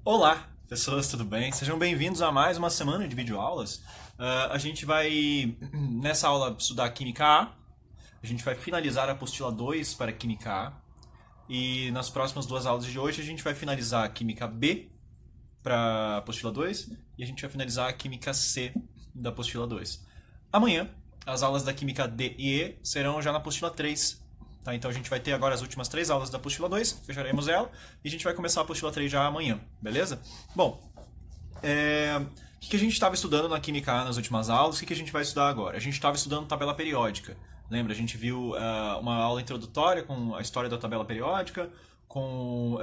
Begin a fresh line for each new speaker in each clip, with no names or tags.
Olá, pessoas, tudo bem? Sejam bem-vindos a mais uma semana de videoaulas. A gente vai, nessa aula, estudar Química A. A gente vai finalizar a apostila 2 para Química A. E nas próximas duas aulas de hoje, a gente vai finalizar a Química B para a apostila 2 e a gente vai finalizar a Química C da apostila 2. Amanhã, as aulas da Química D e E serão já na apostila 3. Tá, então a gente vai ter agora as últimas três aulas da apostila 2, fecharemos ela, e a gente vai começar a apostila 3 já amanhã, beleza? Bom, o que a gente estava estudando na Química A nas últimas aulas, o que a gente vai estudar agora? A gente estava estudando tabela periódica, lembra? A gente viu uma aula introdutória com a história da tabela periódica, com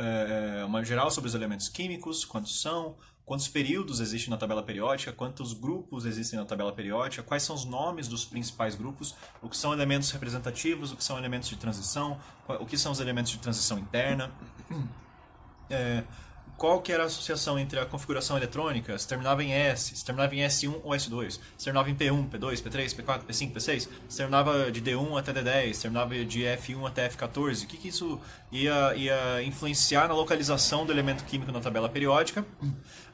uma geral sobre os elementos químicos, quantos são, quantos períodos existem na tabela periódica, quantos grupos existem na tabela periódica, quais são os nomes dos principais grupos, o que são elementos representativos, o que são elementos de transição, o que são os elementos de transição interna, qual que era a associação entre a configuração eletrônica, se terminava em S, se terminava em S1 ou S2, se terminava em P1, P2, P3, P4, P5, P6, se terminava de D1 até D10, se terminava de F1 até F14, o que isso ia influenciar na localização do elemento químico na tabela periódica.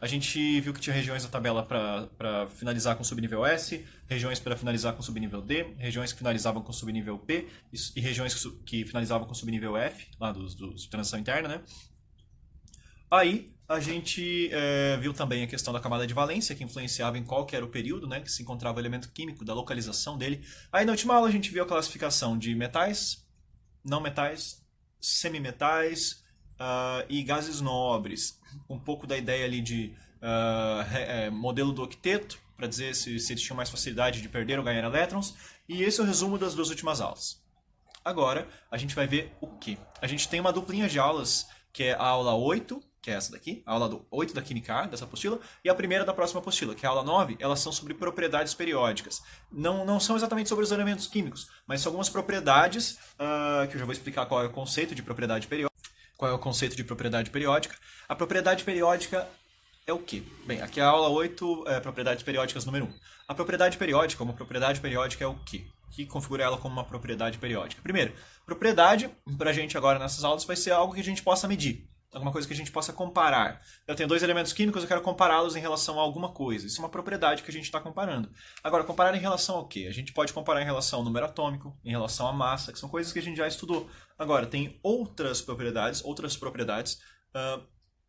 A gente viu que tinha regiões da tabela para finalizar com subnível S, regiões para finalizar com subnível D, regiões que finalizavam com subnível P e regiões que finalizavam com subnível F, lá dos de transição interna, né? Aí a gente viu também a questão da camada de valência, que influenciava em qual que era o período, né, que se encontrava o elemento químico, da localização dele. Aí na última aula a gente viu a classificação de metais, não metais, semimetais e gases nobres. Um pouco da ideia ali de modelo do octeto, para dizer se eles tinham mais facilidade de perder ou ganhar elétrons. E esse é o resumo das duas últimas aulas. Agora a gente vai ver o que? A gente tem uma duplinha de aulas, que é a aula 8, que é essa daqui, a aula 8 da Química A, dessa apostila, e a primeira da próxima apostila, que é a aula 9, elas são sobre propriedades periódicas. Não são exatamente sobre os elementos químicos, mas são algumas propriedades, que eu já vou explicar qual é o conceito de propriedade periódica. Qual é o conceito de propriedade periódica? A propriedade periódica é o quê? Bem, aqui é a aula 8, propriedades periódicas número 1. A propriedade periódica, uma propriedade periódica é o quê? O que configura ela como uma propriedade periódica? Primeiro, propriedade, pra gente agora nessas aulas, vai ser algo que a gente possa medir. Alguma coisa que a gente possa comparar. Eu tenho dois elementos químicos, eu quero compará-los em relação a alguma coisa. Isso é uma propriedade que a gente está comparando. Agora, comparar em relação ao quê? A gente pode comparar em relação ao número atômico, em relação à massa, que são coisas que a gente já estudou. Agora, tem outras propriedades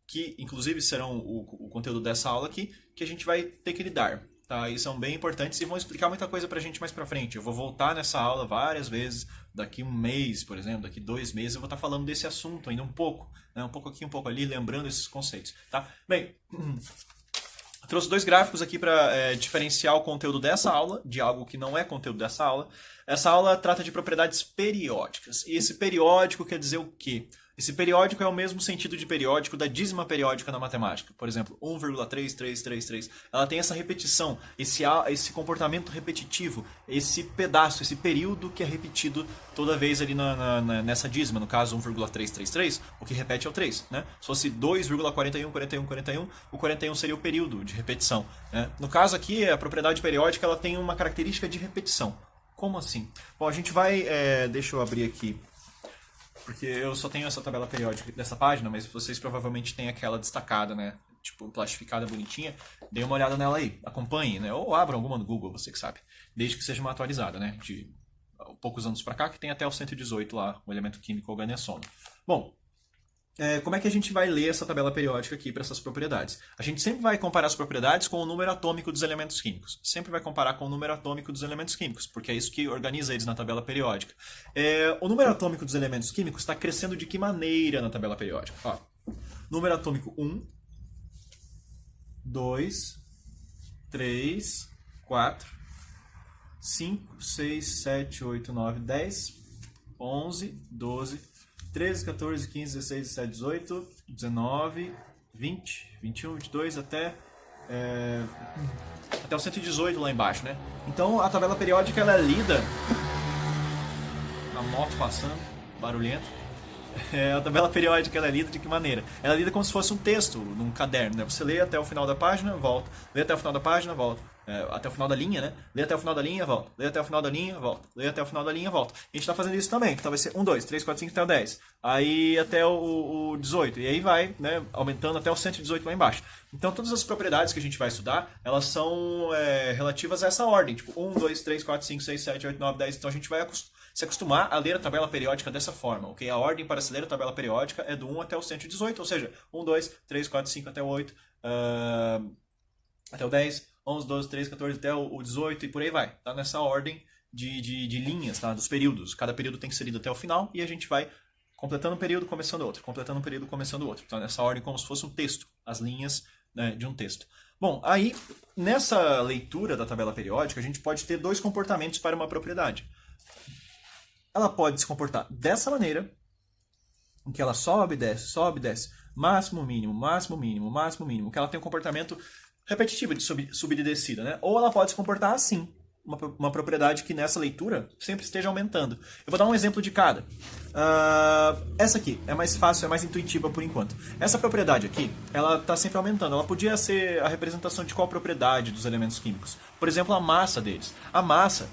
que inclusive serão o conteúdo dessa aula aqui, que a gente vai ter que lidar. Tá? E são bem importantes e vão explicar muita coisa pra gente mais pra frente. Eu vou voltar nessa aula várias vezes, daqui um mês, por exemplo, daqui 2 meses, eu vou estar falando desse assunto ainda um pouco, né? Um pouco aqui, um pouco ali, lembrando esses conceitos. Tá? Bem, trouxe dois gráficos aqui para diferenciar o conteúdo dessa aula de algo que não é conteúdo dessa aula. Essa aula trata de propriedades periódicas. E esse periódico quer dizer o quê? Esse periódico é o mesmo sentido de periódico da dízima periódica na matemática. Por exemplo, 1,3333. Ela tem essa repetição, esse comportamento repetitivo, esse pedaço, esse período que é repetido toda vez ali nessa dízima. No caso, 1,333, o que repete é o 3. Né? Se fosse 2,414141, o 41 seria o período de repetição. Né? No caso aqui, a propriedade periódica ela tem uma característica de repetição. Como assim? Bom, a gente vai... deixa eu abrir aqui, porque eu só tenho essa tabela periódica dessa página, mas vocês provavelmente têm aquela destacada, né? Tipo, plastificada, bonitinha. Dê uma olhada nela aí, acompanhe, né? Ou abram alguma no Google, você que sabe. Desde que seja uma atualizada, né? De poucos anos pra cá, que tem até o 118 lá, o elemento químico organessono. Bom, como é que a gente vai ler essa tabela periódica aqui para essas propriedades? A gente sempre vai comparar as propriedades com o número atômico dos elementos químicos. Sempre vai comparar com o número atômico dos elementos químicos, porque é isso que organiza eles na tabela periódica. O número atômico dos elementos químicos está crescendo de que maneira na tabela periódica? Ó, número atômico 1, 2, 3, 4, 5, 6, 7, 8, 9, 10, 11, 12, 13, 14, 15, 16, 17, 18, 19, 20, 21, 22 até o 118 lá embaixo, né? Então a tabela periódica ela é lida, a moto passando, barulhento. A tabela periódica ela é lida de que maneira? Ela é lida como se fosse um texto num caderno, né? Você lê até o final da página, volta. Lê até o final da página, volta. até o final da linha, né? Lê até o final da linha, volta. Lê até o final da linha, volta. Lê até o final da linha, volta. A gente está fazendo isso também, então vai ser 1, 2, 3, 4, 5 até o 10. Aí até o 18. E aí vai, né, aumentando até o 118 lá embaixo. Então todas as propriedades que a gente vai estudar, elas são relativas a essa ordem. Tipo 1, 2, 3, 4, 5, 6, 7, 8, 9, 10. Então a gente vai se acostumar a ler a tabela periódica dessa forma, ok? A ordem para se ler a tabela periódica é do 1 até o 118, ou seja, 1, 2, 3, 4, 5 até o 8, até o 10, 11, 12, 13, 14 até o 18 e por aí vai. Tá nessa ordem de linhas, tá? Dos períodos. Cada período tem que ser lido até o final e a gente vai completando um período, começando outro. Completando um período, começando outro. Tá nessa ordem como se fosse um texto. As linhas, né, de um texto. Bom, aí nessa leitura da tabela periódica a gente pode ter dois comportamentos para uma propriedade. Ela pode se comportar dessa maneira, em que ela sobe, desce, máximo, mínimo, máximo, mínimo, máximo, mínimo, que ela tem um comportamento repetitivo de subida e descida, né? Ou ela pode se comportar assim, uma propriedade que nessa leitura sempre esteja aumentando. Eu vou dar um exemplo de cada. Essa aqui é mais fácil, é mais intuitiva por enquanto. Essa propriedade aqui, ela está sempre aumentando. Ela podia ser a representação de qual propriedade dos elementos químicos? Por exemplo, a massa deles. A massa,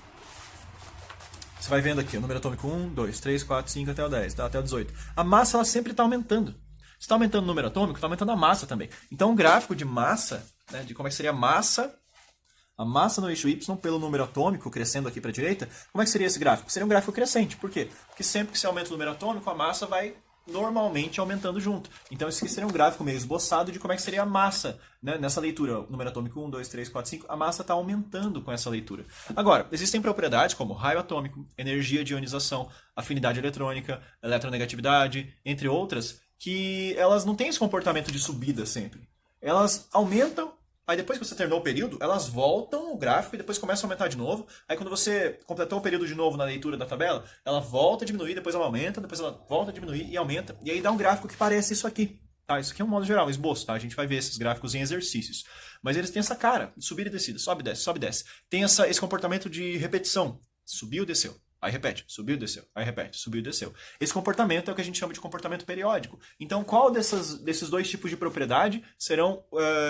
você vai vendo aqui, o número atômico 1, 2, 3, 4, 5 até o 10, tá? Até o 18. A massa ela sempre está aumentando. Se está aumentando o número atômico, está aumentando a massa também. Então, o gráfico de massa, né, de como é que seria a massa no eixo Y pelo número atômico, crescendo aqui para a direita, como é que seria esse gráfico? Seria um gráfico crescente. Por quê? Porque sempre que se aumenta o número atômico, a massa vai normalmente aumentando junto. Então, esse aqui seria um gráfico meio esboçado de como é que seria a massa, né, nessa leitura. O número atômico 1, 2, 3, 4, 5, a massa está aumentando com essa leitura. Agora, existem propriedades como raio atômico, energia de ionização, afinidade eletrônica, eletronegatividade, entre outras, que elas não têm esse comportamento de subida sempre. Elas aumentam, aí depois que você terminou o período, elas voltam o gráfico e depois começam a aumentar de novo. Aí quando você completou o período de novo na leitura da tabela, ela volta a diminuir, depois ela aumenta, depois ela volta a diminuir e aumenta. E aí dá um gráfico que parece isso aqui. Tá? Isso aqui é um modo geral, um esboço. Tá? A gente vai ver esses gráficos em exercícios. Mas eles têm essa cara de subida e descida, sobe, desce, sobe, desce. Tem esse comportamento de repetição. Subiu, desceu. Aí repete, subiu, desceu. Aí repete, subiu, desceu. Esse comportamento é o que a gente chama de comportamento periódico. Então, qual desses dois tipos de propriedade serão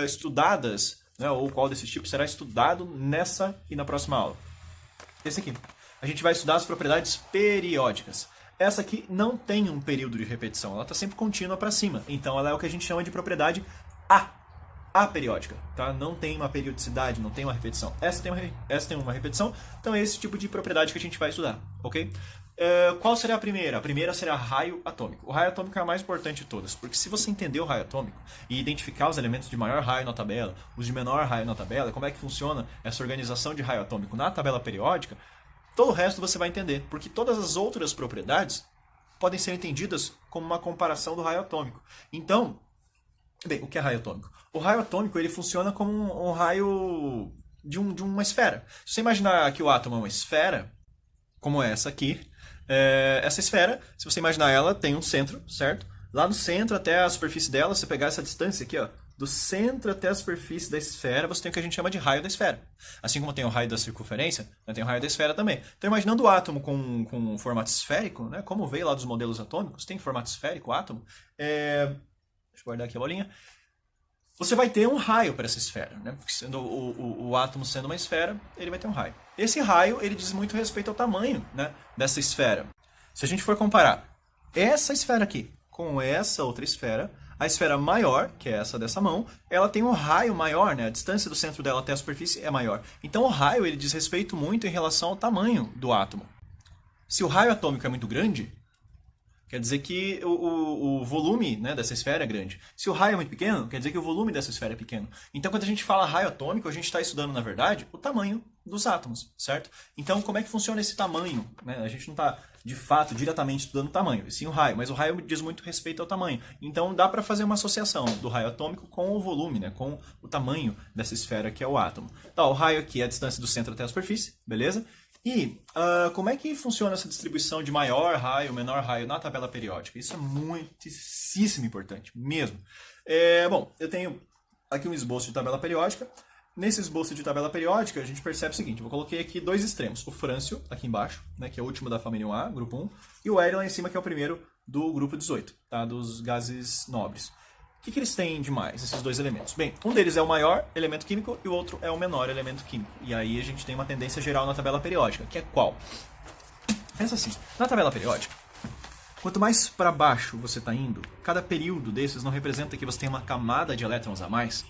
estudadas, né, ou qual desses tipos será estudado nessa e na próxima aula? Esse aqui. A gente vai estudar as propriedades periódicas. Essa aqui não tem um período de repetição, ela está sempre contínua para cima. Então, ela é o que a gente chama de propriedade aperiódica, tá? Não tem uma periodicidade, não tem uma repetição. Essa tem uma repetição, então é esse tipo de propriedade que a gente vai estudar, ok? Qual será a primeira? A primeira será raio atômico. O raio atômico é a mais importante de todas, porque se você entender o raio atômico e identificar os elementos de maior raio na tabela, os de menor raio na tabela, como é que funciona essa organização de raio atômico na tabela periódica, todo o resto você vai entender, porque todas as outras propriedades podem ser entendidas como uma comparação do raio atômico. Então, bem, o que é raio atômico? O raio atômico ele funciona como um raio de uma esfera. Se você imaginar que o átomo é uma esfera, como essa aqui, essa esfera, se você imaginar ela, tem um centro, certo? Lá no centro até a superfície dela, se você pegar essa distância aqui, ó, do centro até a superfície da esfera, você tem o que a gente chama de raio da esfera. Assim como tem o raio da circunferência, tem o raio da esfera também. Então, imaginando o átomo com um formato esférico, né, como veio lá dos modelos atômicos, tem formato esférico o átomo. Deixa eu guardar aqui a bolinha. Você vai ter um raio para essa esfera, né? Porque sendo o átomo sendo uma esfera, ele vai ter um raio. Esse raio ele diz muito respeito ao tamanho, né, dessa esfera. Se a gente for comparar essa esfera aqui com essa outra esfera, a esfera maior, que é essa dessa mão, ela tem um raio maior, né? A distância do centro dela até a superfície é maior. Então o raio ele diz respeito muito em relação ao tamanho do átomo. Se o raio atômico é muito grande, quer dizer que o volume, né, dessa esfera é grande. Se o raio é muito pequeno, quer dizer que o volume dessa esfera é pequeno. Então, quando a gente fala raio atômico, a gente está estudando, na verdade, o tamanho dos átomos, certo? Então, como é que funciona esse tamanho? Né? A gente não está, de fato, diretamente estudando o tamanho, e sim o raio, mas o raio diz muito respeito ao tamanho. Então, dá para fazer uma associação do raio atômico com o volume, né, com o tamanho dessa esfera que é o átomo. Tá, o raio aqui é a distância do centro até a superfície, beleza? E como é que funciona essa distribuição de maior raio, menor raio na tabela periódica? Isso é muitíssimo importante, mesmo. Bom, eu tenho aqui um esboço de tabela periódica. Nesse esboço de tabela periódica, a gente percebe o seguinte, eu coloquei aqui dois extremos. O frâncio, aqui embaixo, né, que é o último da família 1A, grupo 1, e o hélio lá em cima, que é o primeiro do grupo 18, tá, dos gases nobres. que eles têm de mais, esses dois elementos? Bem, um deles é o maior elemento químico e o outro é o menor elemento químico. E aí a gente tem uma tendência geral na tabela periódica, que é qual? Pensa assim, na tabela periódica, quanto mais para baixo você está indo, cada período desses não representa que você tem uma camada de elétrons a mais.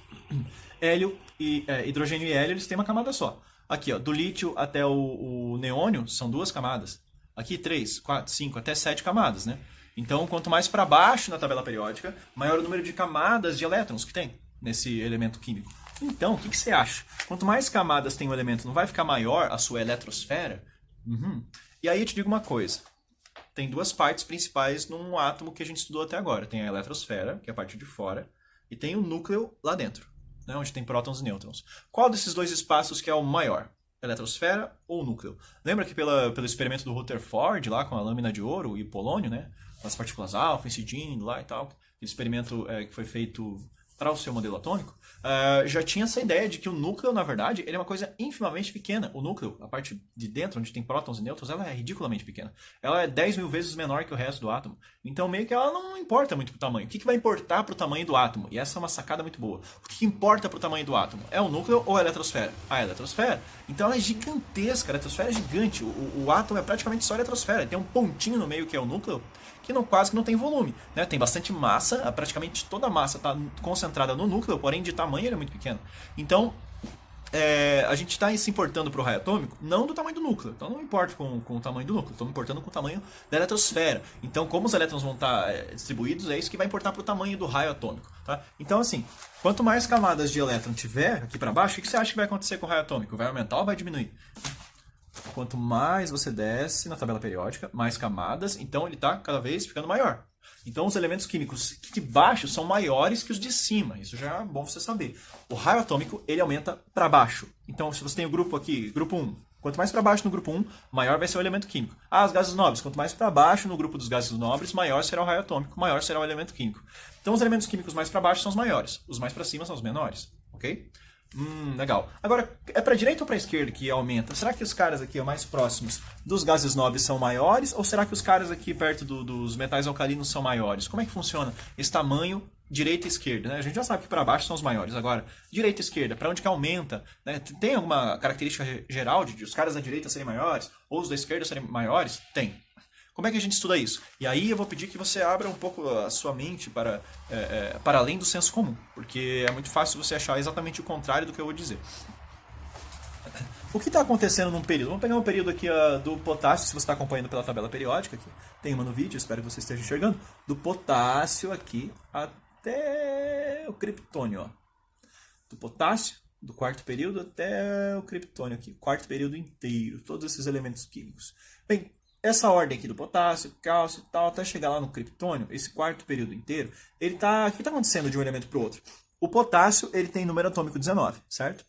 Hélio e hidrogênio e hélio, eles têm uma camada só. Aqui, ó, do lítio até o neônio são 2 camadas. Aqui 3, 4, 5, até 7 camadas, né? Então, quanto mais para baixo na tabela periódica, maior o número de camadas de elétrons que tem nesse elemento químico. Então, o que você acha? Quanto mais camadas tem o elemento, não vai ficar maior a sua eletrosfera? E aí eu te digo uma coisa. Tem duas partes principais num átomo que a gente estudou até agora. Tem a eletrosfera, que é a parte de fora, e tem o núcleo lá dentro, né, onde tem prótons e nêutrons. Qual desses dois espaços que é o maior? Eletrosfera ou núcleo? Lembra que pelo experimento do Rutherford, lá com a lâmina de ouro e o polônio, né, com as partículas alfa incidindo lá e tal, aquele experimento que foi feito para o seu modelo atômico, já tinha essa ideia de que o núcleo, na verdade, ele é uma coisa infimamente pequena. O núcleo, a parte de dentro, onde tem prótons e nêutrons, ela é ridiculamente pequena. Ela é 10 mil vezes menor que o resto do átomo. Então, meio que ela não importa muito pro tamanho. O que vai importar pro tamanho do átomo? E essa é uma sacada muito boa. O que importa pro tamanho do átomo? É o núcleo ou a eletrosfera? A eletrosfera. Então, ela é gigantesca. A eletrosfera é gigante. O átomo é praticamente só eletrosfera. Tem um pontinho no meio que é o núcleo, que quase que não tem volume, né? Tem bastante massa, praticamente toda a massa está concentrada no núcleo, porém de tamanho ele é muito pequeno. Então, a gente está se importando para o raio atômico não do tamanho do núcleo, então não importa com o tamanho do núcleo, estamos importando com o tamanho da eletrosfera. Então, como os elétrons vão estar distribuídos, é isso que vai importar para o tamanho do raio atômico. Tá? Então, assim, quanto mais camadas de elétron tiver aqui para baixo, o que você acha que vai acontecer com o raio atômico? Vai aumentar ou vai diminuir? Quanto mais você desce na tabela periódica, mais camadas, então ele está cada vez ficando maior. Então os elementos químicos de baixo são maiores que os de cima. Isso já é bom você saber. O raio atômico, ele aumenta para baixo. Então se você tem o grupo aqui, grupo 1, quanto mais para baixo no grupo 1, maior vai ser o elemento químico. Os gases nobres, quanto mais para baixo no grupo dos gases nobres, maior será o raio atômico, maior será o elemento químico. Então os elementos químicos mais para baixo são os maiores, os mais para cima são os menores, ok? Legal. Agora, é para direita ou para esquerda que aumenta? Será que os caras aqui mais próximos dos gases nobres são maiores? Ou será que os caras aqui perto dos metais alcalinos são maiores? Como é que funciona esse tamanho direita e esquerda? Né? A gente já sabe que para baixo são os maiores. Agora, direita e esquerda, para onde que aumenta? Né? Tem alguma característica geral de os caras da direita serem maiores? Ou os da esquerda serem maiores? Tem. Como é que a gente estuda isso? E aí eu vou pedir que você abra um pouco a sua mente para além do senso comum, porque é muito fácil você achar exatamente o contrário do que eu vou dizer. O que está acontecendo num período? Vamos pegar um período aqui do potássio, se você está acompanhando pela tabela periódica, aqui. Tem uma no vídeo, espero que você esteja enxergando, do potássio aqui até o criptônio. Ó. Do potássio, do quarto período até o criptônio aqui, quarto período inteiro, todos esses elementos químicos. Bem, essa ordem aqui do potássio, cálcio e tal, até chegar lá no criptônio, esse quarto período inteiro, o que está acontecendo de um elemento para o outro? O potássio, ele tem número atômico 19, certo?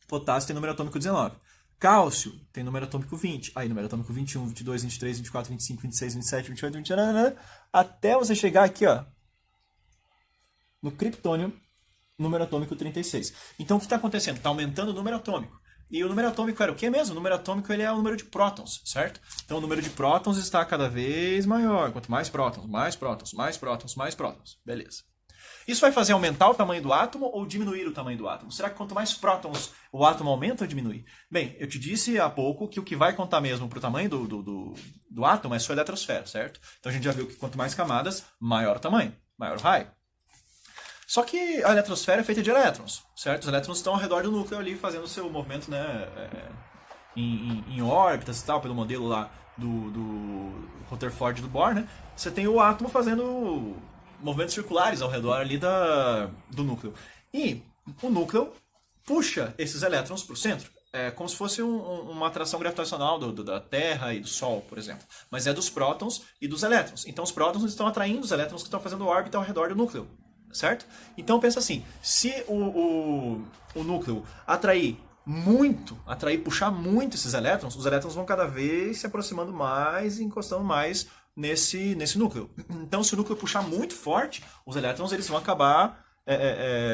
Potássio tem número atômico 19. Cálcio tem número atômico 20. Aí número atômico 21, 22, 23, 24, 25, 26, 27, 28, 29, até você chegar aqui, ó, no criptônio, número atômico 36. Então o que está acontecendo? Está aumentando o número atômico. E o número atômico era o que mesmo? O número atômico ele é o número de prótons, certo? Então o número de prótons está cada vez maior. Quanto mais prótons, mais prótons, mais prótons, mais prótons. Beleza. Isso vai fazer aumentar o tamanho do átomo ou diminuir o tamanho do átomo? Será que quanto mais prótons o átomo aumenta ou diminui? Bem, eu te disse há pouco que o que vai contar mesmo para o tamanho do átomo é a sua eletrosfera, certo? Então a gente já viu que quanto mais camadas, maior o tamanho, maior o raio. Só que a eletrosfera é feita de elétrons, certo? Os elétrons estão ao redor do núcleo ali fazendo o seu movimento, né, em órbitas e tal, pelo modelo lá do Rutherford e do Bohr, né? Você tem o átomo fazendo movimentos circulares ao redor ali do núcleo. E o núcleo puxa esses elétrons para o centro. É como se fosse uma atração gravitacional da Terra e do Sol, por exemplo. Mas é dos prótons e dos elétrons. Então os prótons estão atraindo os elétrons que estão fazendo órbita ao redor do núcleo. Certo? Então pensa assim, se o núcleo puxar muito esses elétrons, os elétrons vão cada vez se aproximando mais e encostando mais nesse núcleo. Então se o núcleo puxar muito forte, os elétrons eles vão acabar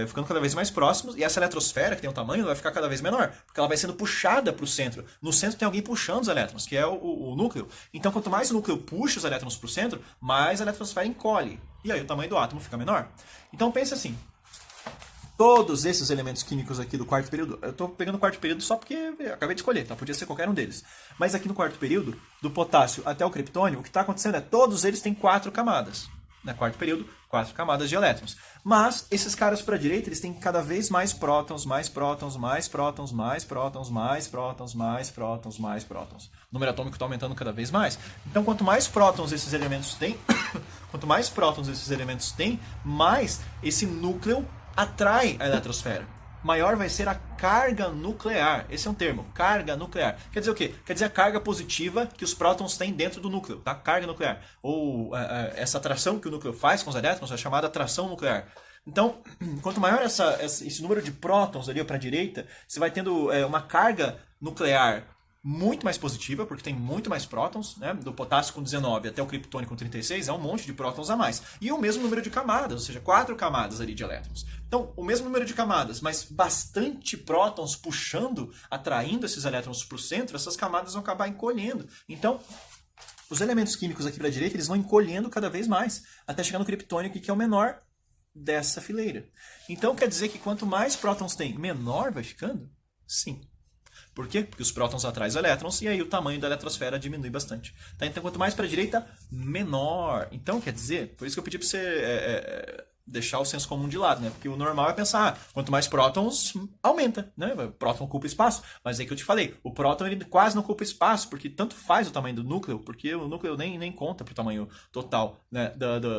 ficando cada vez mais próximos, e essa eletrosfera, que tem um tamanho, vai ficar cada vez menor, porque ela vai sendo puxada para o centro. No centro tem alguém puxando os elétrons, que é o núcleo. Então, quanto mais o núcleo puxa os elétrons para o centro, mais a eletrosfera encolhe. E aí o tamanho do átomo fica menor. Então, pensa assim. Todos esses elementos químicos aqui do quarto período, eu estou pegando o quarto período só porque eu acabei de escolher, tá? Podia ser qualquer um deles. Mas aqui no quarto período, do potássio até o criptônio, o que está acontecendo é todos eles têm 4 camadas. No quarto período, 4 camadas de elétrons. Mas esses caras para a direita, eles têm cada vez mais prótons, mais prótons, mais prótons, mais prótons, mais prótons, mais prótons, mais prótons. O número atômico está aumentando cada vez mais. Então, quanto mais prótons esses elementos têm, mais esse núcleo atrai a eletrosfera. Maior vai ser a carga nuclear. Esse é um termo, carga nuclear. Quer dizer o quê? Quer dizer a carga positiva que os prótons têm dentro do núcleo, tá? Carga nuclear. Ou essa atração que o núcleo faz com os elétrons é chamada atração nuclear. Então, quanto maior esse número de prótons ali para a direita, você vai tendo uma carga nuclear muito mais positiva, porque tem muito mais prótons, né? Do potássio com 19 até o criptônio com 36, é um monte de prótons a mais. E o mesmo número de camadas, ou seja, 4 camadas ali de elétrons. Então, o mesmo número de camadas, mas bastante prótons puxando, atraindo esses elétrons para o centro, essas camadas vão acabar encolhendo. Então, os elementos químicos aqui para a direita, eles vão encolhendo cada vez mais, até chegar no criptônio, que é o menor dessa fileira. Então, quer dizer que quanto mais prótons tem, menor vai ficando? Sim. Por quê? Porque os prótons atraem os elétrons e aí o tamanho da eletrosfera diminui bastante. Tá? Então, quanto mais para a direita, menor. Então, quer dizer, por isso que eu pedi para você deixar o senso comum de lado, né? Porque o normal é pensar, quanto mais prótons, aumenta, né? O próton ocupa espaço. Mas é que eu te falei, o próton ele quase não ocupa espaço, porque tanto faz o tamanho do núcleo, porque o núcleo nem conta para o tamanho total, né,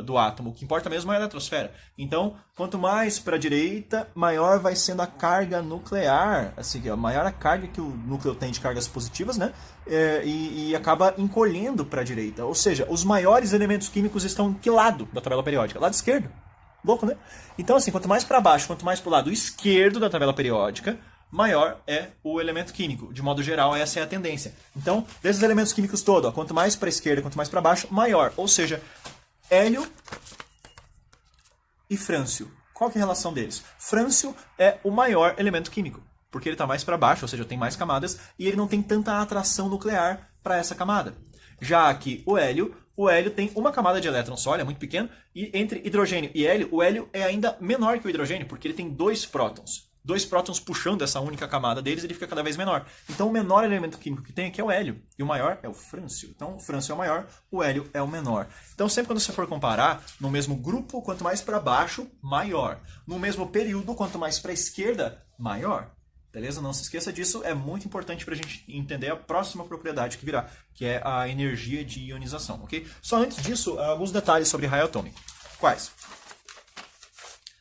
do átomo. O que importa mesmo é a eletrosfera. Então, quanto mais para a direita, maior vai sendo a carga nuclear. Assim, maior a carga que o núcleo tem de cargas positivas, né? E acaba encolhendo para a direita. Ou seja, os maiores elementos químicos estão em que lado da tabela periódica? Lado esquerdo. Louco, né? Então, assim, quanto mais para baixo, quanto mais para o lado esquerdo da tabela periódica, maior é o elemento químico. De modo geral, essa é a tendência. Então, desses elementos químicos todos, quanto mais para a esquerda, quanto mais para baixo, maior. Ou seja, hélio e frâncio. Qual que é a relação deles? Frâncio é o maior elemento químico, porque ele está mais para baixo, ou seja, tem mais camadas, e ele não tem tanta atração nuclear para essa camada. Já que o hélio tem uma camada de elétrons só, ele é muito pequeno, e entre hidrogênio e hélio, o hélio é ainda menor que o hidrogênio, porque ele tem 2 prótons. 2 prótons puxando essa única camada deles, ele fica cada vez menor. Então o menor elemento químico que tem aqui é o hélio, e o maior é o frâncio. Então o frâncio é o maior, o hélio é o menor. Então sempre quando você for comparar, no mesmo grupo, quanto mais para baixo, maior. No mesmo período, quanto mais para a esquerda, maior. Beleza? Não se esqueça disso, é muito importante para a gente entender a próxima propriedade que virá, que é a energia de ionização, ok? Só antes disso, alguns detalhes sobre raio atômico. Quais?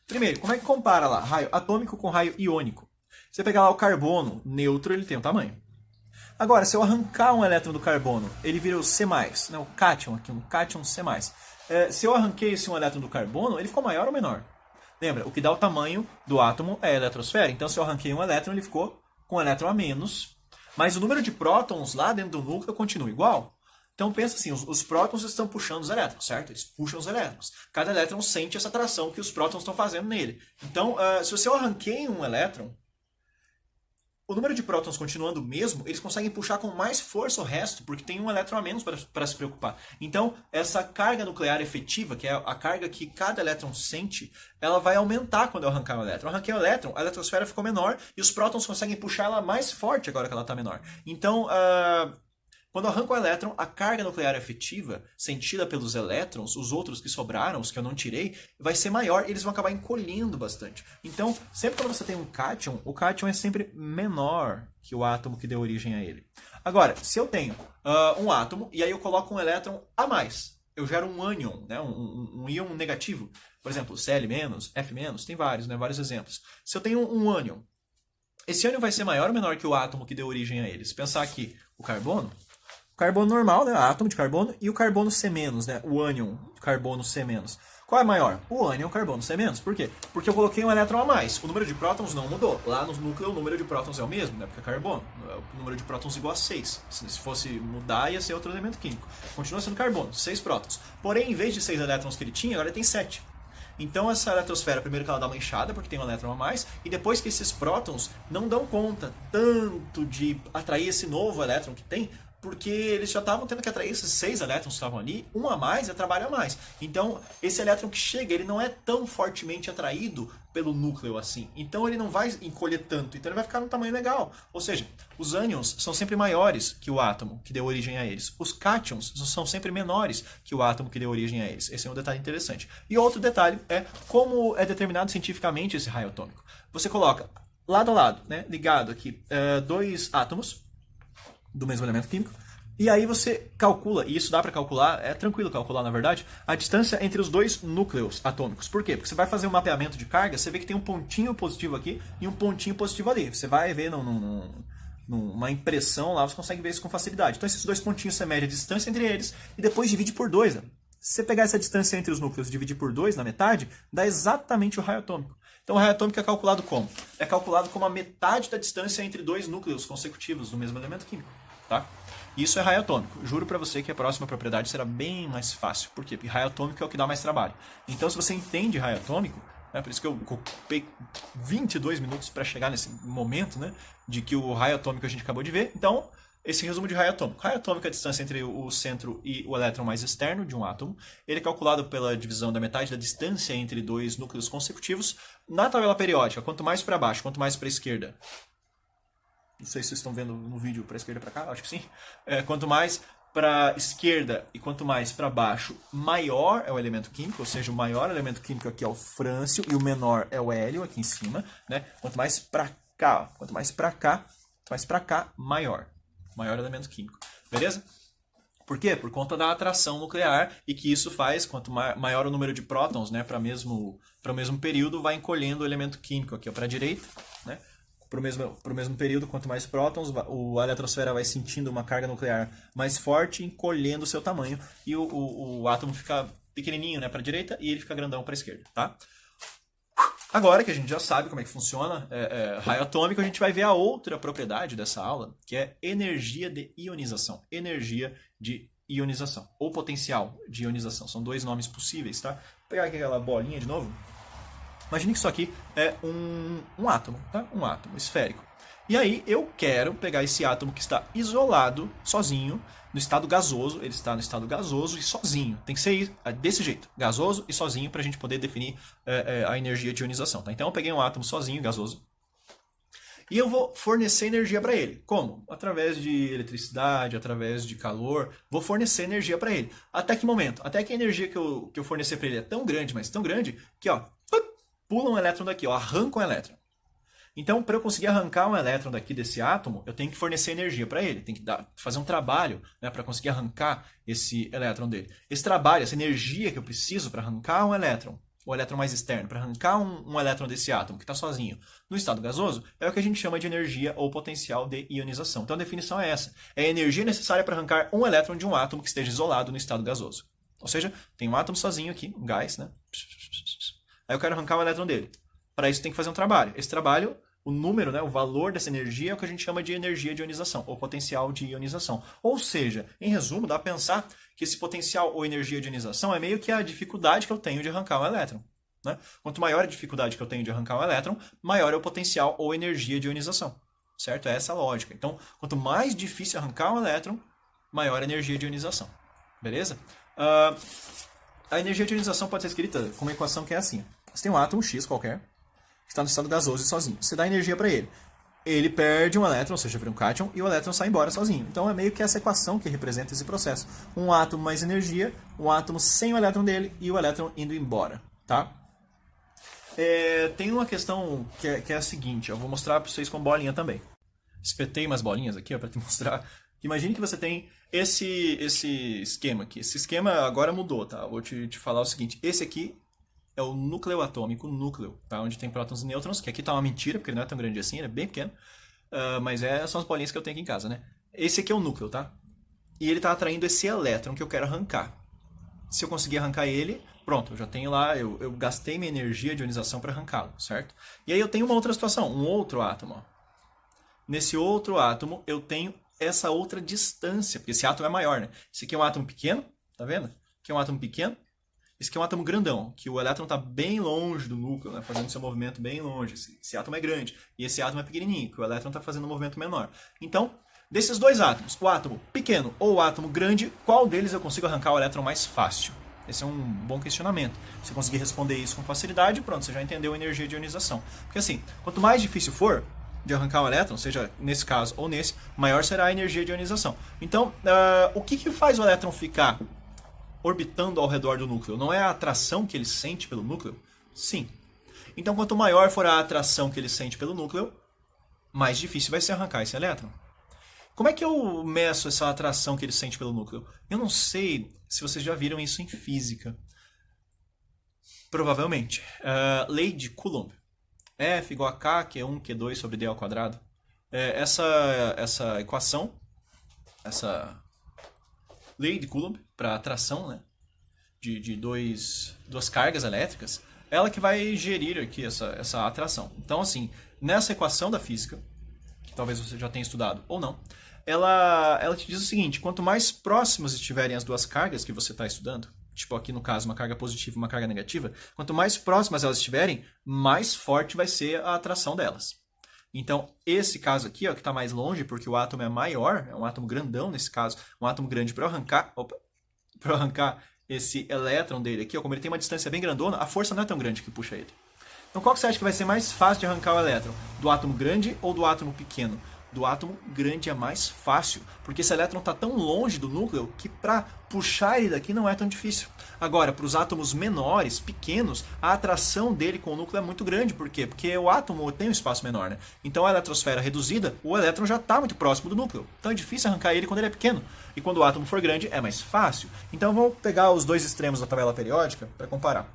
Primeiro, como é que compara lá raio atômico com raio iônico? Você pegar lá o carbono neutro, ele tem um tamanho. Agora, se eu arrancar um elétron do carbono, ele vira o C+, né? O cátion aqui, um cátion C+. Se eu arranquei um elétron do carbono, ele ficou maior ou menor? Lembra, o que dá o tamanho do átomo é a eletrosfera. Então, se eu arranquei um elétron, ele ficou com um elétron a menos. Mas o número de prótons lá dentro do núcleo continua igual. Então, pensa assim, os prótons estão puxando os elétrons, certo? Eles puxam os elétrons. Cada elétron sente essa atração que os prótons estão fazendo nele. Então, se eu arranquei um elétron, o número de prótons continuando o mesmo, eles conseguem puxar com mais força o resto, porque tem um elétron a menos para se preocupar. Então, essa carga nuclear efetiva, que é a carga que cada elétron sente, ela vai aumentar quando eu arrancar o elétron. Eu arranquei o elétron, a eletrosfera ficou menor e os prótons conseguem puxar ela mais forte agora que ela está menor. Então, quando eu arranco o elétron, a carga nuclear efetiva, sentida pelos elétrons, os outros que sobraram, os que eu não tirei, vai ser maior e eles vão acabar encolhendo bastante. Então, sempre quando você tem um cátion, o cátion é sempre menor que o átomo que deu origem a ele. Agora, se eu tenho um átomo e aí eu coloco um elétron a mais, eu gero um ânion, né? um íon negativo. Por exemplo, Cl-, F-, tem vários, né? Vários exemplos. Se eu tenho um ânion, esse ânion vai ser maior ou menor que o átomo que deu origem a ele? Se pensar aqui, o carbono normal, né, átomo de carbono, e o carbono C-, né, o ânion de carbono C-. Qual é maior? O ânion carbono C-. Por quê? Porque eu coloquei um elétron a mais. O número de prótons não mudou. Lá no núcleo o número de prótons é o mesmo, né, porque é carbono. O número de prótons igual a 6. Se fosse mudar, ia ser outro elemento químico. Continua sendo carbono, 6 prótons. Porém, em vez de 6 elétrons que ele tinha, agora ele tem 7. Então essa eletrosfera, primeiro que ela dá uma inchada, porque tem um elétron a mais, e depois que esses prótons não dão conta tanto de atrair esse novo elétron que tem, porque eles já estavam tendo que atrair esses 6 elétrons que estavam ali, um a mais é trabalho a mais. Então, esse elétron que chega, ele não é tão fortemente atraído pelo núcleo assim. Então, ele não vai encolher tanto, então ele vai ficar num tamanho legal. Ou seja, os ânions são sempre maiores que o átomo que deu origem a eles. Os cátions são sempre menores que o átomo que deu origem a eles. Esse é um detalhe interessante. E outro detalhe é como é determinado cientificamente esse raio atômico. Você coloca lado a lado, né, ligado aqui, dois átomos do mesmo elemento químico, e aí você calcula, e isso dá para calcular, é tranquilo calcular na verdade, a distância entre os dois núcleos atômicos. Por quê? Porque você vai fazer um mapeamento de carga, você vê que tem um pontinho positivo aqui e um pontinho positivo ali. Você vai ver numa impressão lá, você consegue ver isso com facilidade. Então esses dois pontinhos você mede a distância entre eles e depois divide por 2. Né? Se você pegar essa distância entre os núcleos e dividir por 2 na metade, dá exatamente o raio atômico. Então o raio atômico é calculado como? É calculado como a metade da distância entre dois núcleos consecutivos do mesmo elemento químico. Tá? Isso é raio atômico. Juro para você que a próxima propriedade será bem mais fácil. Por quê? Porque raio atômico é o que dá mais trabalho. Então se você entende raio atômico, por isso que eu ocupei 22 minutos para chegar nesse momento, né, de que o raio atômico a gente acabou de ver. Então, esse resumo de raio atômico. Raio atômico é a distância entre o centro e o elétron mais externo de um átomo. Ele é calculado pela divisão da metade da distância entre dois núcleos consecutivos. Na tabela periódica, quanto mais para baixo, quanto mais para a esquerda. Não sei se vocês estão vendo no vídeo para a esquerda para cá, acho que sim. Quanto mais para a esquerda e quanto mais para baixo, maior é o elemento químico, ou seja, o maior elemento químico aqui é o frâncio e o menor é o hélio aqui em cima. Né? Quanto mais para cá, maior. Maior elemento químico. Beleza? Por quê? Por conta da atração nuclear e que isso faz, quanto maior o número de prótons, né, para o mesmo período, vai encolhendo o elemento químico aqui para a direita, né? Para o mesmo período, quanto mais prótons, a eletrosfera vai sentindo uma carga nuclear mais forte, encolhendo o seu tamanho, e o átomo fica pequenininho, né, para a direita e ele fica grandão para a esquerda. Tá? Agora que a gente já sabe como é que funciona raio atômico, a gente vai ver a outra propriedade dessa aula, que é energia de ionização. Energia de ionização, ou potencial de ionização. São dois nomes possíveis. Tá? Vou pegar aqui aquela bolinha de novo. Imagine que isso aqui é um átomo, tá? Um átomo esférico. E aí eu quero pegar esse átomo que está isolado, sozinho, no estado gasoso. Ele está no estado gasoso e sozinho. Tem que ser desse jeito, gasoso e sozinho, para a gente poder definir a energia de ionização. Tá? Então eu peguei um átomo sozinho, gasoso, e eu vou fornecer energia para ele. Como? Através de eletricidade, através de calor. Vou fornecer energia para ele. Até que momento? Até que a energia que eu fornecer para ele é tão grande, mas tão grande, que ó, pula um elétron daqui, ó, arranca um elétron. Então, para eu conseguir arrancar um elétron daqui desse átomo, eu tenho que fornecer energia para ele. Tem que fazer um trabalho, né, para conseguir arrancar esse elétron dele. Esse trabalho, essa energia que eu preciso para arrancar um elétron, o elétron mais externo, para arrancar um elétron desse átomo que está sozinho no estado gasoso, é o que a gente chama de energia ou potencial de ionização. Então a definição é essa. É a energia necessária para arrancar um elétron de um átomo que esteja isolado no estado gasoso. Ou seja, tem um átomo sozinho aqui, um gás, né? Aí eu quero arrancar o elétron dele. Para isso tem que fazer um trabalho. Esse trabalho, o número, né, o valor dessa energia é o que a gente chama de energia de ionização, ou potencial de ionização. Ou seja, em resumo, dá para pensar que esse potencial ou energia de ionização é meio que a dificuldade que eu tenho de arrancar um elétron. Né? Quanto maior a dificuldade que eu tenho de arrancar um elétron, maior é o potencial ou energia de ionização. Certo? É essa a lógica. Então, quanto mais difícil arrancar um elétron, maior a energia de ionização. Beleza? A energia de ionização pode ser escrita com uma equação que é assim. Você tem um átomo X qualquer, que está no estado gasoso e sozinho. Você dá energia para ele. Ele perde um elétron, ou seja, vira um cátion, e o elétron sai embora sozinho. Então é meio que essa equação que representa esse processo. Um átomo mais energia, um átomo sem o elétron dele e o elétron indo embora. Tá? Tem uma questão que é a seguinte, eu vou mostrar para vocês com bolinha também. Espetei umas bolinhas aqui para te mostrar. Imagine que você tem esse esquema aqui. Esse esquema agora mudou, tá? Vou te falar o seguinte. Esse aqui é o núcleo atômico, tá? Onde tem prótons e nêutrons, que aqui tá uma mentira, porque ele não é tão grande assim, ele é bem pequeno. Mas são as bolinhas que eu tenho aqui em casa, né? Esse aqui é o núcleo, tá? E ele tá atraindo esse elétron que eu quero arrancar. Se eu conseguir arrancar ele, pronto, eu já tenho lá, eu gastei minha energia de ionização para arrancá-lo, certo? E aí eu tenho uma outra situação, um outro átomo. Ó. Nesse outro átomo eu tenho essa outra distância, porque esse átomo é maior, né? Esse aqui é um átomo pequeno, tá vendo? Aqui é um átomo pequeno. Esse aqui é um átomo grandão, que o elétron está bem longe do núcleo, né, fazendo seu movimento bem longe. Esse átomo é grande. E esse átomo é pequenininho, que o elétron está fazendo um movimento menor. Então, desses dois átomos, o átomo pequeno ou o átomo grande, qual deles eu consigo arrancar o elétron mais fácil? Esse é um bom questionamento. Se eu conseguir responder isso com facilidade, pronto, você já entendeu a energia de ionização. Porque assim, quanto mais difícil for de arrancar o elétron, seja nesse caso ou nesse, maior será a energia de ionização. Então, o que faz o elétron ficar orbitando ao redor do núcleo? Não é a atração que ele sente pelo núcleo? Sim. Então, quanto maior for a atração que ele sente pelo núcleo, mais difícil vai ser arrancar esse elétron. Como é que eu meço essa atração que ele sente pelo núcleo? Eu não sei se vocês já viram isso em física. Provavelmente. Lei de Coulomb. F igual a K, Q1, Q2 sobre D ao quadrado. Essa equação, essa lei de Coulomb para atração, né, de duas cargas elétricas, ela que vai gerir aqui essa atração. Então, assim, nessa equação da física, que talvez você já tenha estudado ou não, ela te diz o seguinte: quanto mais próximas estiverem as duas cargas que você está estudando, tipo aqui no caso uma carga positiva e uma carga negativa, quanto mais próximas elas estiverem, mais forte vai ser a atração delas. Então, esse caso aqui, ó, que está mais longe, porque o átomo é maior, é um átomo grandão nesse caso, um átomo grande para arrancar esse elétron dele aqui, ó, como ele tem uma distância bem grandona, a força não é tão grande que puxa ele. Então, qual que você acha que vai ser mais fácil de arrancar o elétron? Do átomo grande ou do átomo pequeno? Do átomo grande é mais fácil, porque esse elétron está tão longe do núcleo que para puxar ele daqui não é tão difícil. Agora, para os átomos menores, pequenos, a atração dele com o núcleo é muito grande. Por quê? Porque o átomo tem um espaço menor, né? Então a eletrosfera reduzida, o elétron já está muito próximo do núcleo. Então é difícil arrancar ele quando ele é pequeno. E quando o átomo for grande, é mais fácil. Então vamos pegar os dois extremos da tabela periódica para comparar.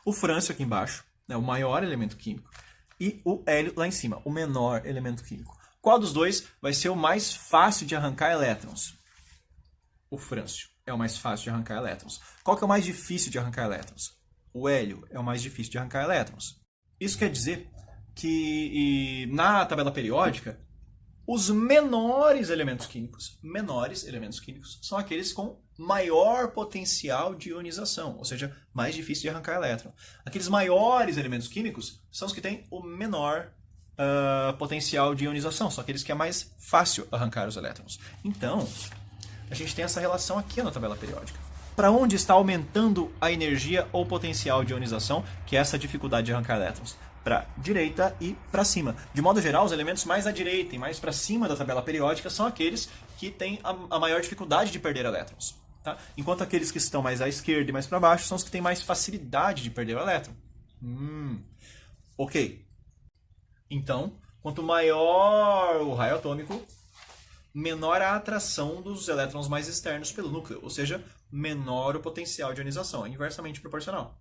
O frâncio aqui embaixo, né, o maior elemento químico, e o hélio lá em cima, o menor elemento químico. Qual dos dois vai ser o mais fácil de arrancar elétrons? O frâncio é o mais fácil de arrancar elétrons. Qual que é o mais difícil de arrancar elétrons? O hélio é o mais difícil de arrancar elétrons. Isso quer dizer que na tabela periódica, os menores elementos químicos são aqueles com maior potencial de ionização, ou seja, mais difícil de arrancar elétron. Aqueles maiores elementos químicos são os que têm o menor potencial de ionização, são aqueles que é mais fácil arrancar os elétrons. Então, a gente tem essa relação aqui na tabela periódica. Para onde está aumentando a energia ou potencial de ionização, que é essa dificuldade de arrancar elétrons? Para direita e para cima. De modo geral, os elementos mais à direita e mais para cima da tabela periódica são aqueles que têm a maior dificuldade de perder elétrons. Tá? Enquanto aqueles que estão mais à esquerda e mais para baixo são os que têm mais facilidade de perder o elétron. Ok. Então, quanto maior o raio atômico, menor a atração dos elétrons mais externos pelo núcleo, ou seja, menor o potencial de ionização, é inversamente proporcional.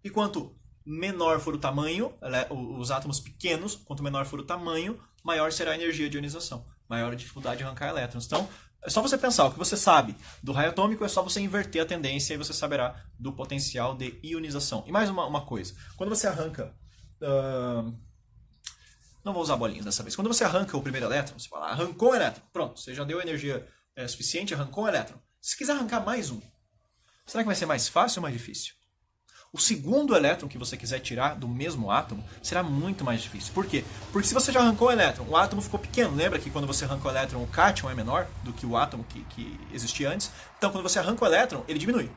E quanto menor for o tamanho, os átomos pequenos, quanto menor for o tamanho, maior será a energia de ionização, maior a dificuldade de arrancar elétrons. Então, é só você pensar, o que você sabe do raio atômico é só você inverter a tendência e você saberá do potencial de ionização. E mais uma coisa, quando você arranca... não vou usar bolinhas dessa vez. Quando você arranca o primeiro elétron, você fala, arrancou um elétron, pronto, você já deu energia suficiente, arrancou um elétron. Se quiser arrancar mais um, será que vai ser mais fácil ou mais difícil? O segundo elétron que você quiser tirar do mesmo átomo será muito mais difícil. Por quê? Porque se você já arrancou o elétron, o átomo ficou pequeno. Lembra que quando você arranca o elétron, o cátion é menor do que o átomo que existia antes? Então, quando você arranca o elétron, ele diminui.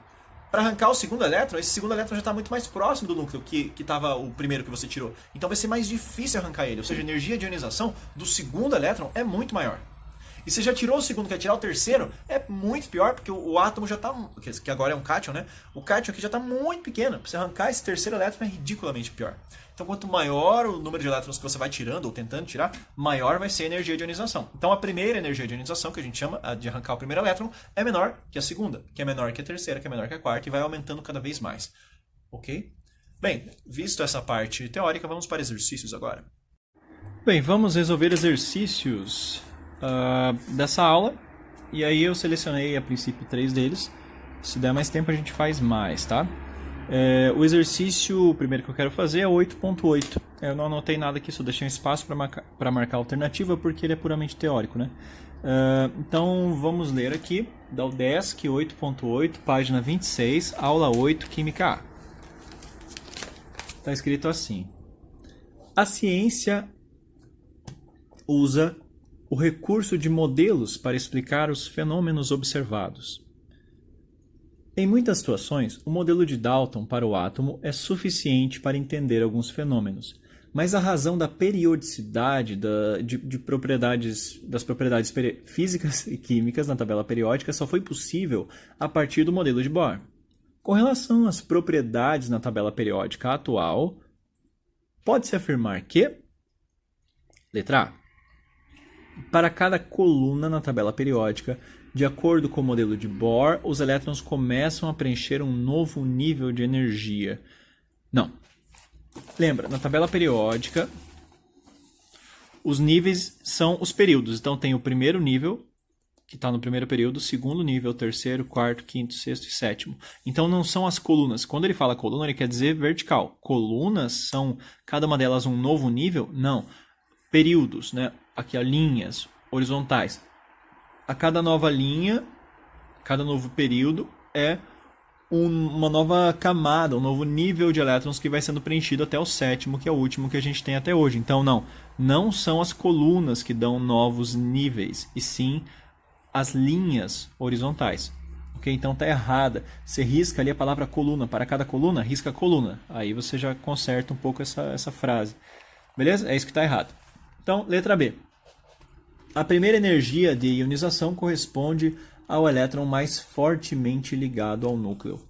Para arrancar o segundo elétron, esse segundo elétron já está muito mais próximo do núcleo que estava o primeiro que você tirou. Então vai ser mais difícil arrancar ele. Ou seja, a energia de ionização do segundo elétron é muito maior. E você já tirou o segundo, quer tirar o terceiro, é muito pior, porque o átomo já está... Que agora é um cátion, né? O cátion aqui já está muito pequeno. Para você arrancar esse terceiro elétron é ridiculamente pior. Então, quanto maior o número de elétrons que você vai tirando ou tentando tirar, maior vai ser a energia de ionização. Então, a primeira energia de ionização, que a gente chama de arrancar o primeiro elétron, é menor que a segunda, que é menor que a terceira, que é menor que a quarta, e vai aumentando cada vez mais. Ok? Bem, visto essa parte teórica, vamos para exercícios agora. Bem, vamos resolver exercícios dessa aula. E aí eu selecionei a princípio 3 deles. Se der mais tempo, a gente faz mais, tá? O exercício primeiro que eu quero fazer é 8.8. Eu não anotei nada aqui, só deixei um espaço para marcar a alternativa, porque ele é puramente teórico, né? Então vamos ler aqui, da UDESC 8.8, página 26, aula 8, Química A. Está escrito assim: a ciência usa o recurso de modelos para explicar os fenômenos observados. Em muitas situações, o modelo de Dalton para o átomo é suficiente para entender alguns fenômenos, mas a razão da periodicidade das propriedades físicas e químicas na tabela periódica só foi possível a partir do modelo de Bohr. Com relação às propriedades na tabela periódica atual, pode-se afirmar que, letra A, para cada coluna na tabela periódica, de acordo com o modelo de Bohr, os elétrons começam a preencher um novo nível de energia. Não. Lembra, na tabela periódica, os níveis são os períodos. Então tem o primeiro nível, que está no primeiro período, segundo nível, terceiro, quarto, quinto, sexto e sétimo. Então não são as colunas. Quando ele fala coluna, ele quer dizer vertical. Colunas são, cada uma delas, um novo nível? Não. Períodos, né? Aqui, ó, linhas horizontais. A cada nova linha, cada novo período é uma nova camada, um novo nível de elétrons que vai sendo preenchido até o sétimo, que é o último que a gente tem até hoje. Então não são as colunas que dão novos níveis, e sim as linhas horizontais. Ok? Então está errada. Você risca ali a palavra coluna. Para cada coluna, risca coluna. Aí você já conserta um pouco essa frase. Beleza? É isso que está errado. Então, letra B. A primeira energia de ionização corresponde ao elétron mais fortemente ligado ao núcleo.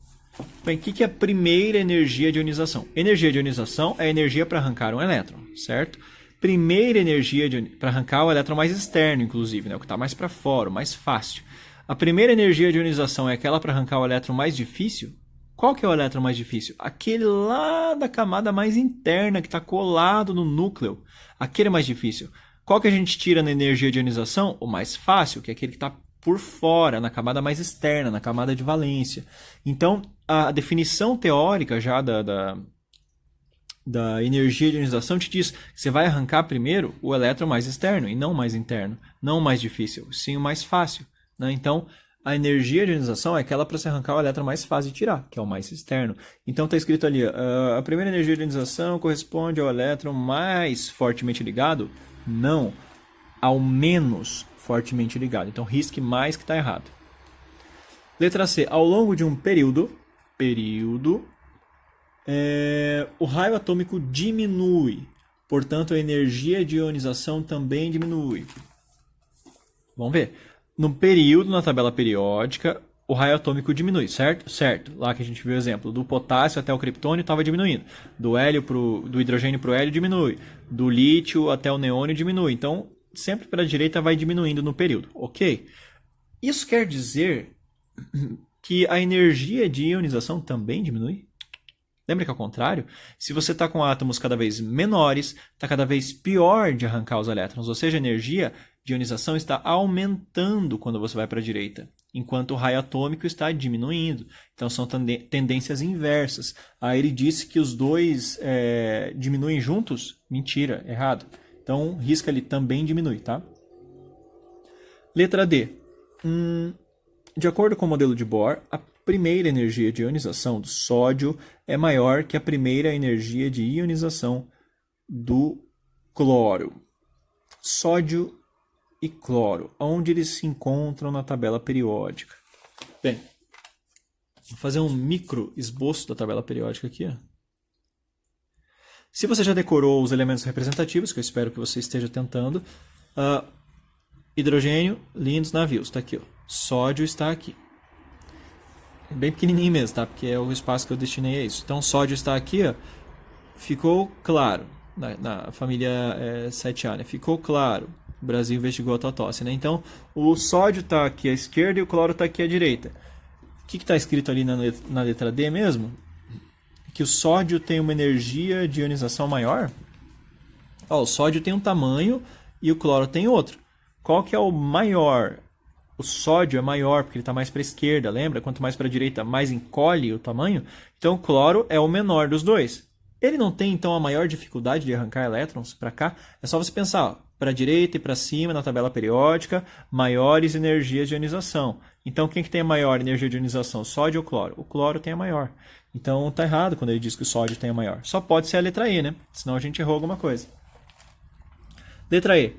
Bem, o que é a primeira energia de ionização? Energia de ionização é a energia para arrancar um elétron, certo? Primeira energia para arrancar o elétron mais externo, inclusive, né? O que está mais para fora, o mais fácil. A primeira energia de ionização é aquela para arrancar o elétron mais difícil? Qual que é o elétron mais difícil? Aquele lá da camada mais interna, que está colado no núcleo. Aquele é mais difícil. Qual que a gente tira na energia de ionização? O mais fácil, que é aquele que está por fora, na camada mais externa, na camada de valência. Então, a definição teórica já da energia de ionização te diz que você vai arrancar primeiro o elétron mais externo e não o mais interno. Não o mais difícil, sim o mais fácil. Né? Então, a energia de ionização é aquela para você arrancar o elétron mais fácil de tirar, que é o mais externo. Então está escrito ali, a primeira energia de ionização corresponde ao elétron mais fortemente ligado? Não, ao menos fortemente ligado. Então risque mais que está errado. Letra C. Ao longo de um período, o raio atômico diminui. Portanto, a energia de ionização também diminui. Vamos ver. No período, na tabela periódica, o raio atômico diminui, certo? Certo. Lá que a gente viu o exemplo. Do potássio até o criptônio estava diminuindo. Do hidrogênio para o hélio diminui. Do lítio até o neônio diminui. Então, sempre para a direita vai diminuindo no período. Ok? Isso quer dizer que a energia de ionização também diminui? Lembra que ao contrário? Se você está com átomos cada vez menores, está cada vez pior de arrancar os elétrons. Ou seja, a energia de ionização está aumentando quando você vai para a direita, enquanto o raio atômico está diminuindo. Então são tendências inversas. Aí ele disse que os dois diminuem juntos? Mentira, errado. Então risca ali, também diminui, tá? Letra D. De acordo com o modelo de Bohr, a primeira energia de ionização do sódio é maior que a primeira energia de ionização do cloro. Sódio e cloro, onde eles se encontram na tabela periódica. Bem, vou fazer um micro esboço da tabela periódica aqui. Ó. Se você já decorou os elementos representativos, que eu espero que você esteja tentando, hidrogênio, lindos navios, está aqui. Ó. Sódio está aqui. Bem pequenininho mesmo, tá? Porque é o espaço que eu destinei a isso. Então, sódio está aqui, ó. Ficou claro, na família 7A, né? Ficou claro. O Brasil investigou a tosse, né? Então, o sódio está aqui à esquerda e o cloro está aqui à direita. O que está escrito ali na letra D mesmo? Que o sódio tem uma energia de ionização maior? Ó, o sódio tem um tamanho e o cloro tem outro. Qual que é o maior? o sódio é maior, porque ele está mais para a esquerda, lembra? Quanto mais para a direita, mais encolhe o tamanho. Então o cloro é o menor dos dois. Ele não tem, então, a maior dificuldade de arrancar elétrons para cá. É só você pensar, para a direita e para cima, na tabela periódica, maiores energias de ionização. Então, quem que tem a maior energia de ionização, sódio ou cloro? O cloro tem a maior. Então, está errado quando ele diz que o sódio tem a maior. Só pode ser a letra E, né? Senão a gente errou alguma coisa. Letra E.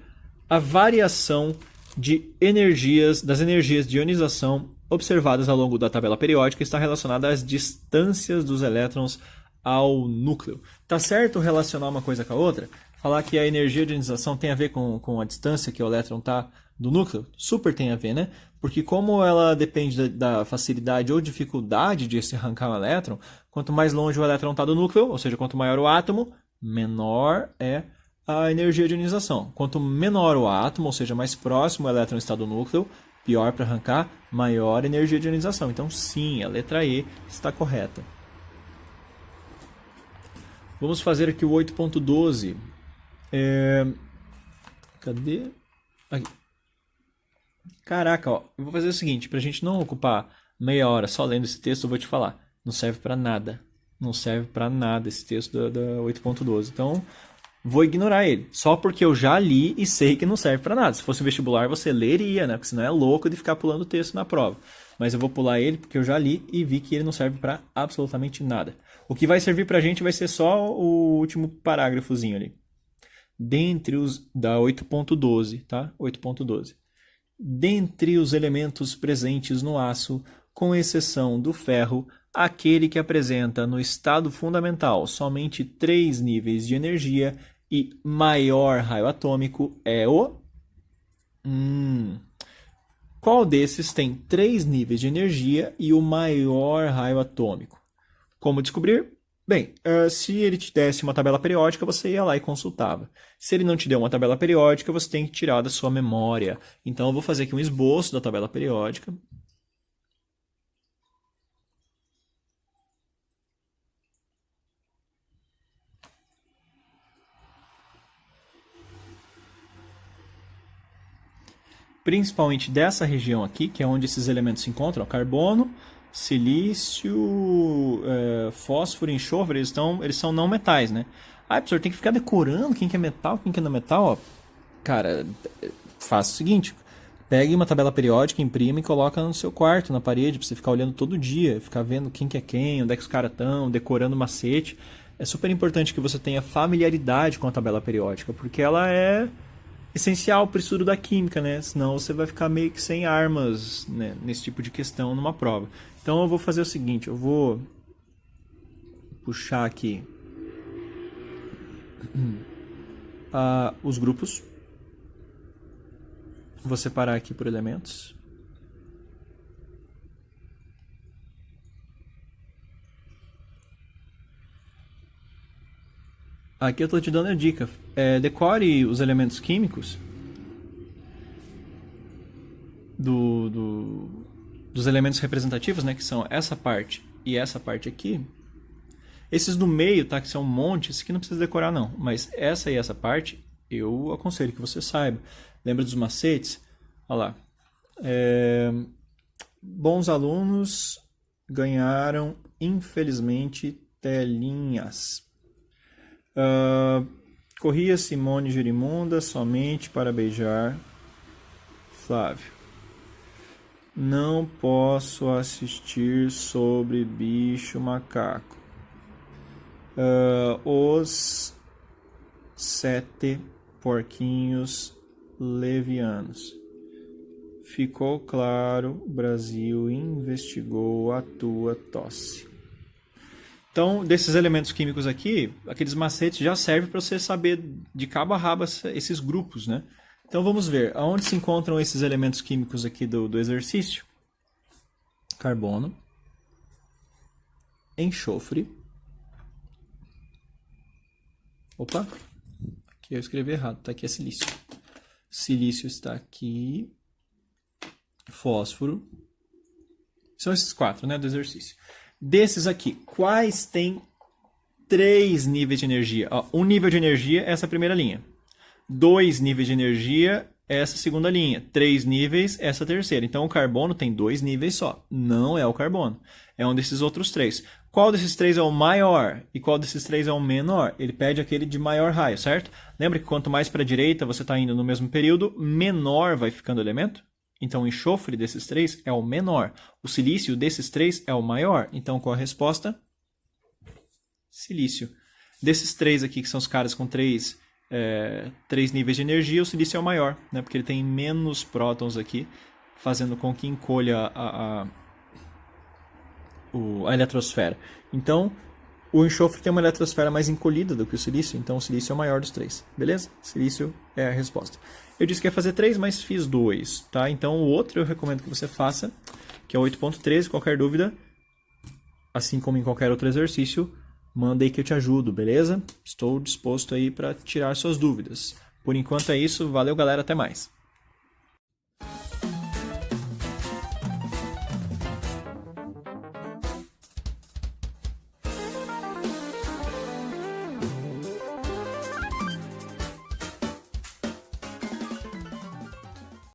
A variação das energias de ionização observadas ao longo da tabela periódica está relacionada às distâncias dos elétrons ao núcleo. Tá certo relacionar uma coisa com a outra? Falar que a energia de ionização tem a ver com a distância que o elétron está do núcleo? Super tem a ver, né? Porque como ela depende da facilidade ou dificuldade de se arrancar um elétron, quanto mais longe o elétron está do núcleo, ou seja, quanto maior o átomo, menor é a energia de ionização. Quanto menor o átomo, ou seja, mais próximo o elétron está do núcleo, pior para arrancar, maior a energia de ionização. Então sim, a letra E está correta. Vamos fazer aqui o 8.12. Cadê? Aqui. Caraca, ó, eu vou fazer o seguinte, para a gente não ocupar meia hora só lendo esse texto, eu vou te falar. Não serve para nada. Não serve para nada esse texto da 8.12. Então, vou ignorar ele. Só porque eu já li e sei que não serve para nada. Se fosse um vestibular, você leria, né? Porque senão é louco de ficar pulando o texto na prova. Mas eu vou pular ele porque eu já li e vi que ele não serve para absolutamente nada. O que vai servir para a gente vai ser só o último parágrafozinho ali. Dentre os... da 8.12, tá? 8.12. Dentre os elementos presentes no aço, com exceção do ferro, aquele que apresenta no estado fundamental somente 3 níveis de energia e maior raio atômico é o... Qual desses tem 3 níveis de energia e o maior raio atômico? Como descobrir? Bem, se ele te desse uma tabela periódica, você ia lá e consultava. Se ele não te deu uma tabela periódica, você tem que tirar da sua memória. Então eu vou fazer aqui um esboço da tabela periódica. Principalmente dessa região aqui, que é onde esses elementos se encontram, carbono, silício, fósforo e enxofre, eles são não metais, né? Ah, professor, tem que ficar decorando quem que é metal, quem que não é metal, ó. Cara, faça o seguinte, pegue uma tabela periódica, imprima e coloca no seu quarto, na parede, pra você ficar olhando todo dia, ficar vendo quem que é quem, onde é que os caras estão, decorando macete. É super importante que você tenha familiaridade com a tabela periódica, porque ela é essencial para o estudo da química, né? Senão você vai ficar meio que sem armas, né, nesse tipo de questão numa prova. Então eu vou fazer o seguinte, eu vou puxar aqui os grupos, vou separar aqui por elementos. Aqui eu estou te dando a dica. Decore os elementos químicos dos elementos representativos, né, que são essa parte e essa parte aqui. Esses do meio, tá, que são um monte, esse aqui não precisa decorar não, mas essa e essa parte eu aconselho que você saiba. Lembra dos macetes? Olha lá. Bons alunos ganharam, infelizmente, telinhas. Corria Simone Gerimunda somente para beijar Flávio. Não posso assistir sobre bicho macaco. Os 7 porquinhos levianos. Ficou claro, Brasil investigou a tua tosse. Então, desses elementos químicos aqui, aqueles macetes já servem para você saber de cabo a rabo esses grupos, né? Então vamos ver, aonde se encontram esses elementos químicos aqui do exercício? Carbono, enxofre. Opa, aqui eu escrevi errado, tá aqui é silício. Silício está aqui. Fósforo. São esses 4, né, do exercício. Desses aqui, quais têm 3 níveis de energia? Ó, um nível de energia é essa primeira linha. 2 níveis de energia essa segunda linha. 3 níveis, essa terceira. Então o carbono tem 2 níveis só. Não é o carbono. É um desses outros 3. Qual desses 3 é o maior e qual desses 3 é o menor? Ele pede aquele de maior raio, certo? Lembra que quanto mais para a direita você está indo no mesmo período, menor vai ficando o elemento? Então o enxofre desses 3 é o menor. O silício desses 3 é o maior. Então qual a resposta? Silício. Desses 3 aqui, que são os caras com 3 níveis de energia, o silício é o maior, né? Porque ele tem menos prótons aqui, fazendo com que encolha a eletrosfera. Então, o enxofre tem uma eletrosfera mais encolhida do que o silício, então o silício é o maior dos 3, beleza? Silício é a resposta. Eu disse que ia fazer 3, mas fiz 2, tá? Então, o outro eu recomendo que você faça, que é o 8.13. Qualquer dúvida, assim como em qualquer outro exercício, manda aí que eu te ajudo, beleza? Estou disposto aí para tirar suas dúvidas. Por enquanto é isso, valeu galera, até mais.